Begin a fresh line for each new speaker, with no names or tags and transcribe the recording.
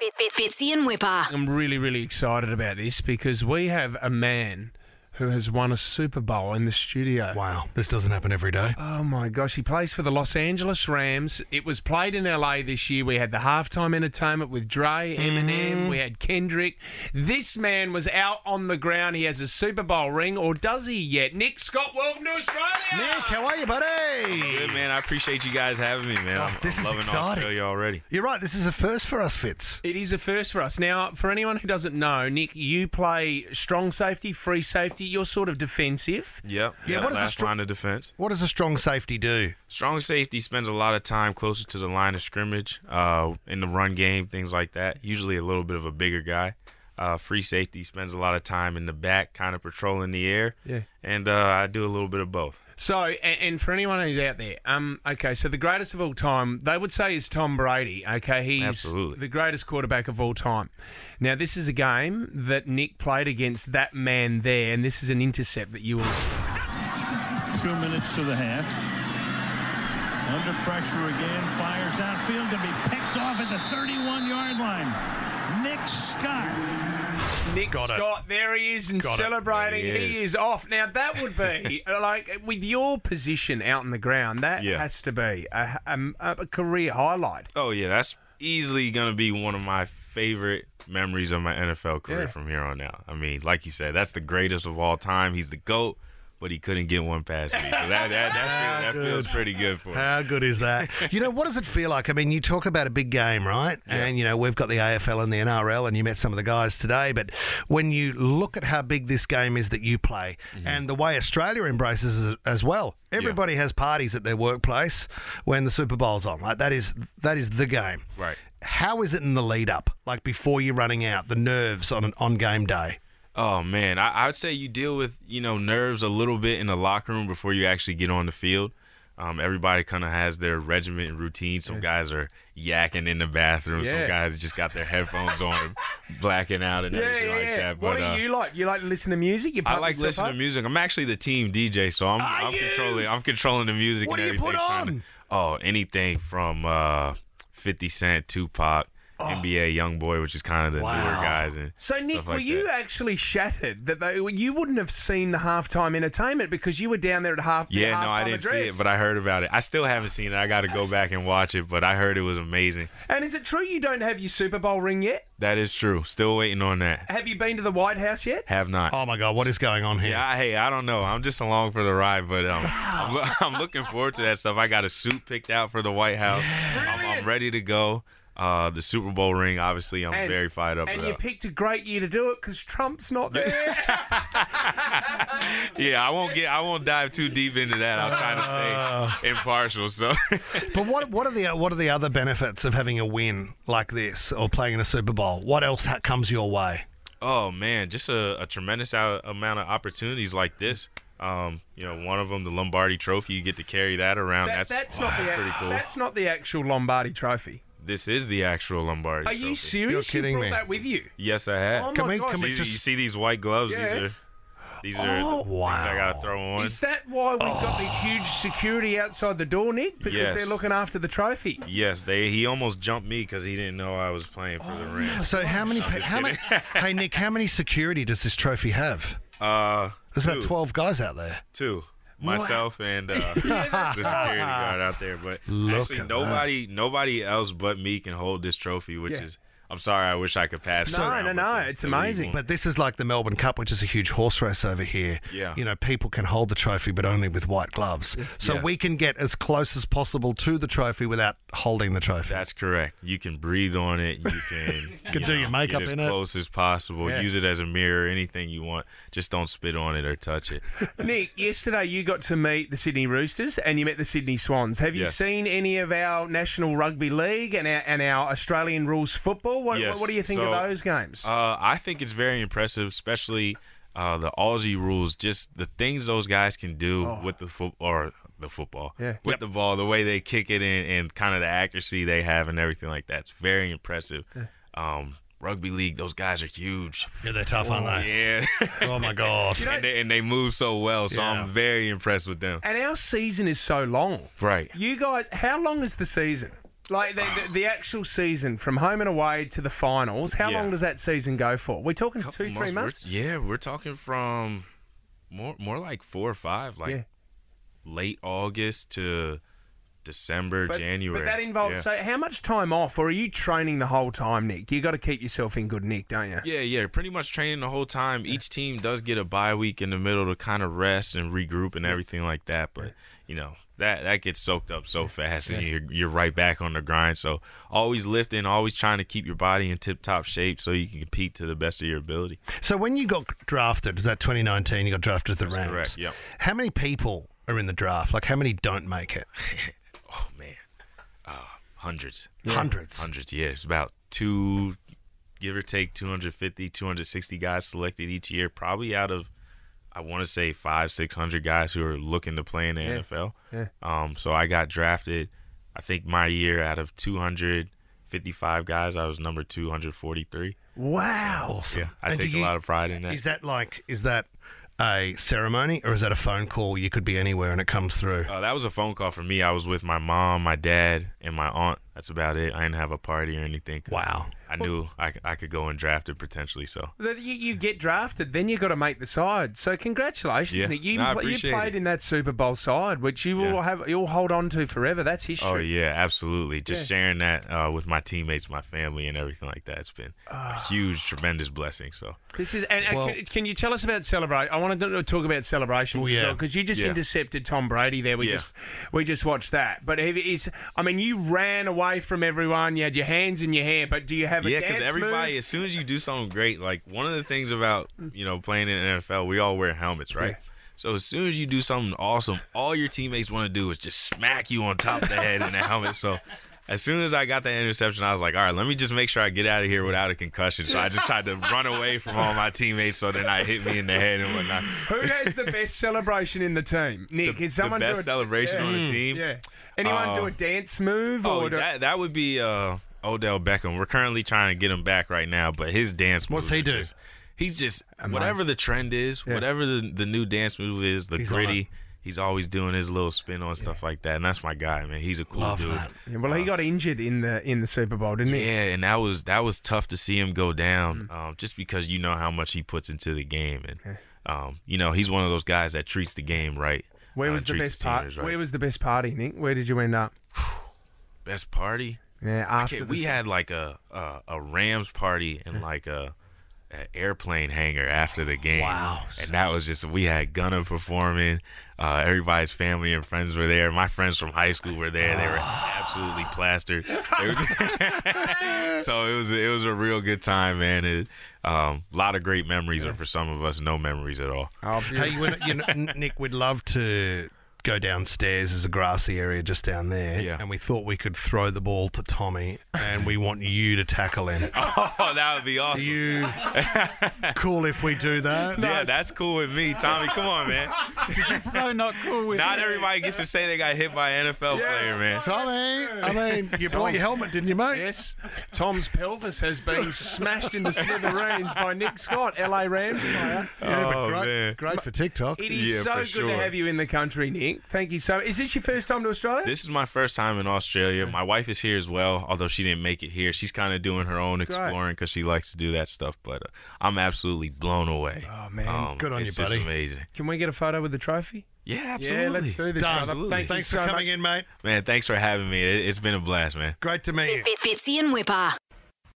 Fitzy and Wippa.
I'm really, really excited about this because we have a man who has won a Super Bowl in the studio.
Wow, this doesn't happen every day.
Oh, my gosh. He plays for the Los Angeles Rams. It was played in LA this year. We had the halftime entertainment with Dre, Eminem. We had Kendrick. This man was out on the ground. He has a Super Bowl ring, or does he yet? Nick Scott, welcome to Australia.
Nick, how are you, buddy?
Good, man. I appreciate you guys having me, man.
This
I'm
is
loving
exciting.
Australia already.
You're right, this is a first for us, Fitz.
It is a first for us. Now, for anyone who doesn't know, Nick, you play strong safety, free safety. You're sort of defensive.
Yep.
Yeah, what is
last line of defense.
What does a strong safety do?
Strong safety spends a lot of time closer to the line of scrimmage, in the run game, things like that. Usually a little bit of a bigger guy. Free safety spends a lot of time in the back, kind of patrolling the air.
Yeah.
And I do a little bit of both.
So, and for anyone who's out there, okay, so the greatest of all time, they would say is Tom Brady, okay? He's
Absolutely.
the greatest quarterback of all time. Now, this is a game that Nick played against that man there, and this is an intercept that you will...
2 minutes to the half. Under pressure again, fires downfield, going to be picked off at the 31-yard line. Nick Scott.
Nick Scott, there he is, and celebrating.
There
He is off. Now, that would be, like, with your position out on the ground, that has to be a career highlight.
Oh, yeah, that's easily going to be one of my favorite memories of my NFL career from here on out. I mean, like you said, that's the greatest of all time. He's the GOAT, but he couldn't get one past me. So that feels pretty good for me.
How good is that? You know, what does it feel like? I mean, you talk about a big game, right?
Yeah.
And, you know, we've got the AFL and the NRL, and you met some of the guys today. But when you look at how big this game is that you play and the way Australia embraces it as well, everybody has parties at their workplace when the Super Bowl's on. Like, that is the game.
Right.
How is it in the lead up, like before you're running out, the nerves on game day?
Oh, man, I would say you deal with, nerves a little bit in the locker room before you actually get on the field. Everybody kind of has their regiment and routine. Some guys are yakking in the bathroom. Some guys just got their headphones on, blacking out and everything like that.
But, what do you like? You like to listen to music?
I like listening to music. I'm actually the team DJ, so I'm controlling the music
What
and
do you
everything.
put on?
Anything from 50 Cent, Tupac, NBA Youngboy, which is kind of the newer guys. And
so, Nick,
stuff like
were you
that.
actually shattered that you wouldn't have seen the halftime entertainment because you were down there at halftime
Yeah, no, I didn't see it, but I heard about it. I still haven't seen it. I got to go back and watch it, but I heard it was amazing.
And is it true you don't have your Super Bowl ring yet?
That is true. Still waiting on that.
Have you been to the White House yet?
Have not.
Oh, my God, what is going on here?
Yeah, I don't know. I'm just along for the ride, but I'm looking forward to that stuff. I got a suit picked out for the White House. I'm ready to go. The Super Bowl ring, obviously, I'm very fired up
And
about.
you picked a great year to do it because Trump's not there.
Yeah, I won't dive too deep into that. I'm trying to stay impartial. So,
But what are the other benefits of having a win like this or playing in a Super Bowl? What else comes your way?
oh man, just a tremendous amount of opportunities like this. One of them, the Lombardi Trophy, you get to carry that around. That's pretty cool.
That's not the actual Lombardi Trophy.
This is the actual Lombardi
Are
Trophy.
you serious?
You're kidding
you brought
me.
that with you?
Yes, I have.
Oh my gosh.
You see these white gloves?
Yeah.
These are things I gotta throw on.
Is that why we've got the huge security outside the door, Nick? Because they're looking after the trophy.
Yes, he almost jumped me because he didn't know I was playing for the ring.
So hey Nick, how many security does this trophy have? There's about 12 guys out there.
2. Myself and the security guard out there. But actually, nobody else but me can hold this trophy, which is... I'm sorry, I wish I could pass it around.
No, it's amazing.
But this is like the Melbourne Cup, which is a huge horse race over here.
Yeah.
You know, people can hold the trophy, but only with white gloves. So we can get as close as possible to the trophy without holding the trophy.
That's correct. You can breathe on it. You can
do your makeup
get
in
as
it.
close as possible.
Yeah.
Use it as a mirror, anything you want. Just don't spit on it or touch it.
Nick, yesterday you got to meet the Sydney Roosters and you met the Sydney Swans. Have you seen any of our National Rugby League and our Australian rules football? What do you think of those games?
I think it's very impressive, especially the Aussie rules. Just the things those guys can do with the football, with the ball, the way they kick it in, and kind of the accuracy they have and everything like that. It's very impressive. Rugby league, those guys are huge.
Yeah, they're tough, aren't they?
Yeah.
Oh, my God.
and they move so well, so I'm very impressed with them.
And our season is so long.
Right.
You guys, how long is the season? Like the actual season, from home and away to the finals, how long does that season go for? We're talking 2-3 months?
We're talking from more like 4 or 5, like late August to December, January.
But that involves, so how much time off, or are you training the whole time, Nick? You got to keep yourself in good nick, don't you?
Yeah, pretty much training the whole time. Each team does get a bye week in the middle to kind of rest and regroup and everything like that, but, you know, that gets soaked up so fast, and you're right back on the grind. So always lifting, always trying to keep your body in tip-top shape so you can compete to the best of your ability.
So when you got drafted, was that 2019, you got drafted to the Rams?
Correct, yep.
How many people are in the draft? Like, how many don't make it?
Oh, man. Hundreds.
Hundreds,
yeah. It's about give or take 250, 260 guys selected each year, probably out of, I want to say 500-600 guys who are looking to play in the NFL.
Yeah.
So I got drafted. I think my year, out of 255 guys, I was number 243.
Wow.
Awesome.
Yeah, I take a lot of pride in that.
Is that a ceremony, or is that a phone call? You could be anywhere and it comes through.
That was a phone call for me. I was with my mom, my dad, and my aunt. That's about it. I didn't have a party or anything.
Wow.
I knew I could go and draft it potentially. So
you get drafted, then you got to make the side. So congratulations, Nick. You played in that Super Bowl side, which you'll hold on to forever. That's history.
Oh yeah, absolutely. Just sharing that with my teammates, my family, and everything like that. It's been a huge, tremendous blessing. So
this is. Can you tell us about celebration? I want to talk about celebrations as well, because you just intercepted Tom Brady there. We just watched that. But you ran away from everyone. You had your hands in your hair. But do you have a dance
because everybody,
move?
as soon as you do something great, like one of the things about playing in the NFL, we all wear helmets, right? Yeah. So as soon as you do something awesome, all your teammates want to do is just smack you on top of the head in the helmet. So as soon as I got that interception, I was like, all right, let me just make sure I get out of here without a concussion. So I just tried to run away from all my teammates so they're not hit me in the head and whatnot.
Who has the best celebration in the team? Nick, is someone
the best celebration on the team?
Yeah. Anyone do a dance move?
That would be Odell Beckham. We're currently trying to get him back right now, but his dance move.
What's he do?
He's just whatever the trend is, whatever the new dance move is, he's gritty. He's always doing his little spin on stuff like that, and that's my guy, man. He's a cool dude.
Yeah, well, he got injured in the Super Bowl, didn't he?
Yeah, and that was tough to see him go down, just because you know how much he puts into the game, and he's one of those guys that treats the game right.
Where was the best party? Right. Where was the best party, Nick? Where did you end up?
Best party?
Yeah,
we had like a Rams party and like an airplane hangar after the game.
Wow.
And that was just, we had Gunna performing. Everybody's family and friends were there. My friends from high school were there. They were absolutely plastered. So it was a real good time, man. A lot of great memories, or for some of us, no memories at all.
Hey, Nick, we'd love to go downstairs. There's a grassy area just down there, and we thought we could throw the ball to Tommy, and we want you to tackle him.
Oh, that would be awesome.
You cool if we do that?
Yeah, that's cool with me. Tommy, come on, man.
It's so not cool with
Not everybody gets to say they got hit by an NFL player, man.
Tommy, you brought your helmet, didn't you, mate?
Yes. Tom's pelvis has been smashed into smithereens by Nick Scott, LA Rams player.
Yeah, great for TikTok.
It is so good to have you in the country, Nick. Thank you so much. Is this your first time to Australia?
This is my first time in Australia. My wife is here as well, although she didn't make it here. She's kind of doing her own exploring because she likes to do that stuff. But I'm absolutely blown away.
Oh, man.
Good on you, buddy.
It's just amazing.
Can we get a photo with the trophy?
Yeah, absolutely.
Yeah, let's do this, brother.
Thanks for coming in, mate.
Man, thanks for having me. It's been a blast, man.
Great to meet you.
Fitzy and Wippa.